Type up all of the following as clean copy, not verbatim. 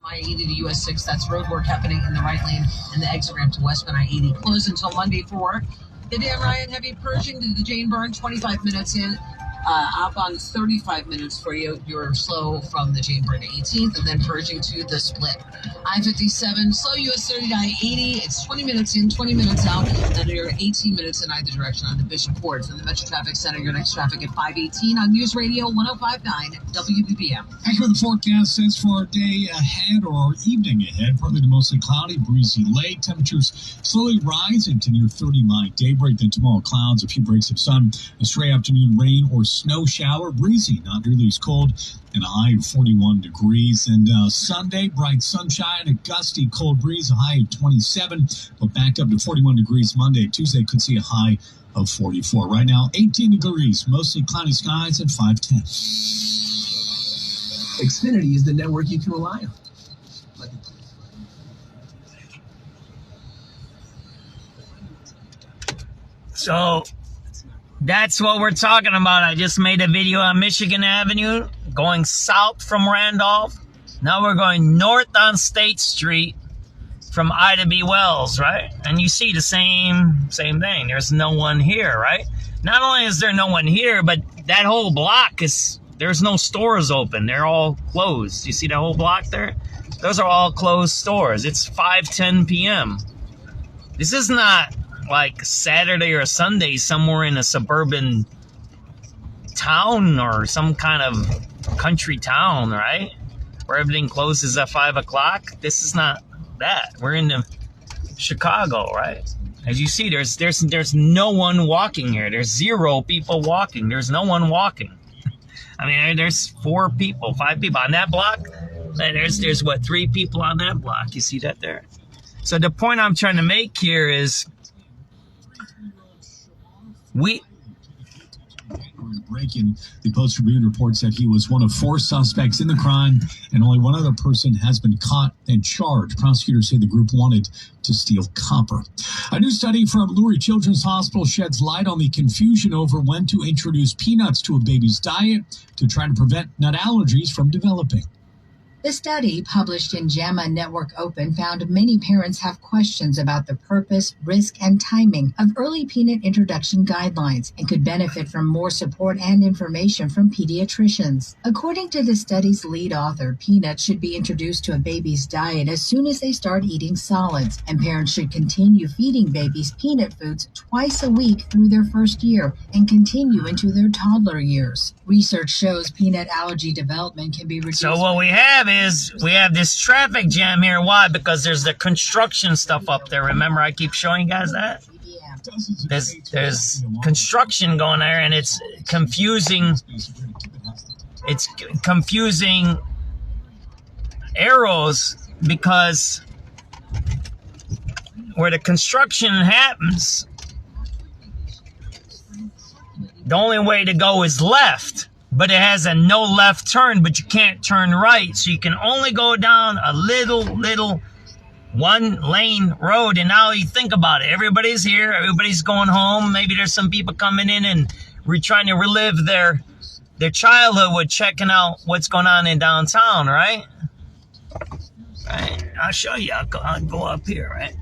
I-80 to US 6. That's road work happening in the right lane, and the exit ramp to westbound I-80 closed until Monday for the Dan Ryan heavy purging to the Jane Byrne, 25 minutes in. Up on 35 minutes for you. You're slow from the Jane Byrne to 18th, and then purging to the split. I-57, slow US 30 to I-80. It's 20 minutes in, 20 minutes out. Then you're 18 minutes in either direction on the Bishop Ford. From the Metro Traffic Center, your next traffic at 5:18 on News Radio 105.9 WBBM. Accurate forecast says for our day ahead or evening ahead, partly to mostly cloudy, breezy late. Temperatures slowly rising to near 30 by daybreak. Then tomorrow, clouds, a few breaks of sun, a stray afternoon rain or snow shower, breezy, not nearly as cold, and a high of 41 degrees. And Sunday, bright sunshine, a gusty cold breeze, a high of 27, but back up to 41 degrees Monday. Tuesday could see a high of 44. Right now, 18 degrees, mostly cloudy skies at 5:10. Xfinity is the network you can rely on. So that's what we're talking about. I just made a video on Michigan Avenue going south from Randolph. Now we're going north on State Street from Ida B. Wells, right? And you see the same thing. There's no one here, right? Not only is there no one here, but that whole block there's no stores open. They're all closed. You see that whole block there? Those are all closed stores. It's 5:10 p.m. This is not like Saturday or Sunday somewhere in a suburban town or some kind of country town, right? Where everything closes at 5 o'clock. This is not that. We're in Chicago, right? As you see, there's no one walking here. There's 0 people walking. There's no one walking. I mean, there's 4 people, 5 people on that block. There's what, 3 people on that block. You see that there? So the point I'm trying to make here is breaking. The Post-Tribune reports that he was one of 4 suspects in the crime, and only one other person has been caught and charged. Prosecutors say the group wanted to steal copper. A new study from Lurie Children's Hospital sheds light on the confusion over when to introduce peanuts to a baby's diet to try to prevent nut allergies from developing. The study, published in JAMA Network Open, found many parents have questions about the purpose, risk, and timing of early peanut introduction guidelines and could benefit from more support and information from pediatricians. According to the study's lead author, peanuts should be introduced to a baby's diet as soon as they start eating solids, and parents should continue feeding babies peanut foods twice a week through their first year and continue into their toddler years. Research shows peanut allergy development can be reduced. So what we have this traffic jam here. Why? Because there's the construction stuff up there. Remember, I keep showing you guys that? There's construction going there, and it's confusing. It's confusing arrows because where the construction happens, the only way to go is left. But it has a no left turn, but you can't turn right. So you can only go down a little 1-lane road. And now you think about it. Everybody's here. Everybody's going home. Maybe there's some people coming in and we're trying to relive their childhood with checking out what's going on in downtown, right? Right. I'll show you. I'll go up here, right?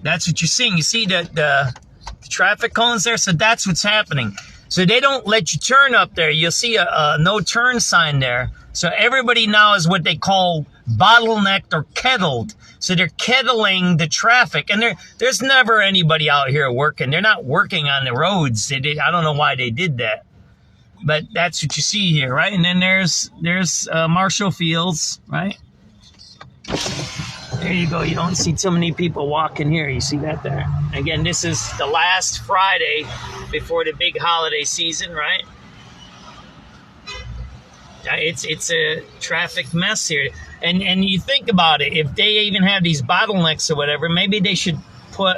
That's what you're seeing. You see the traffic cones there? So that's what's happening. So they don't let you turn up there. You'll see a no turn sign there. So everybody now is what they call bottlenecked or kettled. So they're kettling the traffic. And there's never anybody out here working. They're not working on the roads. I don't know why they did that. But that's what you see here, right? And then there's Marshall Fields, right? There you go. You don't see too many people walking here. You see that there? Again, this is the last Friday before the big holiday season, right? It's a traffic mess here. And you think about it, if they even have these bottlenecks or whatever, maybe they should put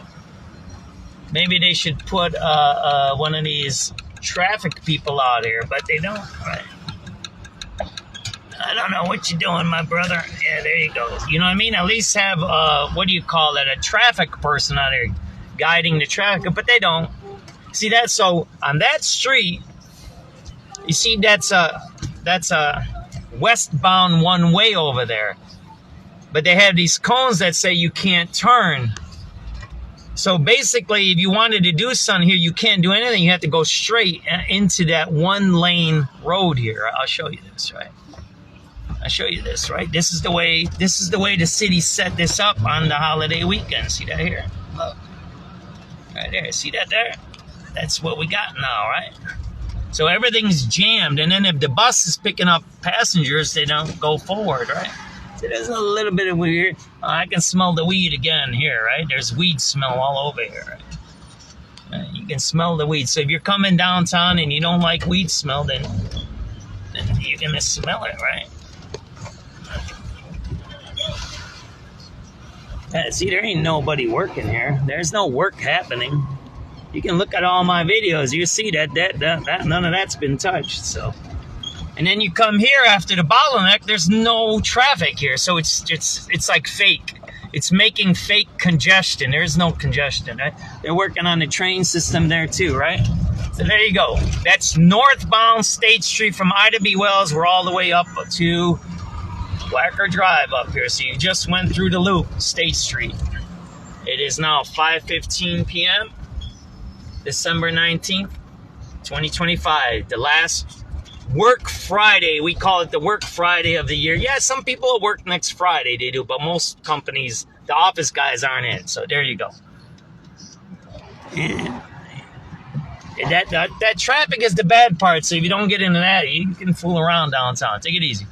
one of these traffic people out here, but they don't, right? I don't know what you're doing, my brother. Yeah, there you go. You know what I mean? At least have, what do you call it? A traffic person out there guiding the traffic, but they don't. See that? So on that street, you see that's a westbound one way over there. But they have these cones that say you can't turn. So basically, if you wanted to do something here, you can't do anything. You have to go straight into that one lane road here. I'll show you this, right? I'll show you this, right? This is the way the city set this up on the holiday weekend. See that here? Look. Right there. See that there? That's what we got now, right? So everything's jammed. And then if the bus is picking up passengers, they don't go forward, right? So there's a little bit of weird. I can smell the weed again here, right? There's weed smell all over here, right? You can smell the weed. So if you're coming downtown and you don't like weed smell, then you're going to smell it, right? Yeah, see, there ain't nobody working here. There's no work happening. You can look at all my videos. You see that none of that's been touched. So, and then you come here after the bottleneck. There's no traffic here, so it's like fake. It's making fake congestion. There's no congestion. Right? They're working on the train system there too, right? So there you go. That's northbound State Street from Ida B. Wells. We're all the way up to Wacker Drive up here. So you just went through the loop, State Street. It is now 5:15 p.m. December 19th, 2025. The last work Friday. We call it the work Friday of the year. Yeah, some people will work next Friday, they do, but most companies, the office guys aren't in. So there you go. And that traffic is the bad part. So if you don't get into that, you can fool around downtown. Take it easy.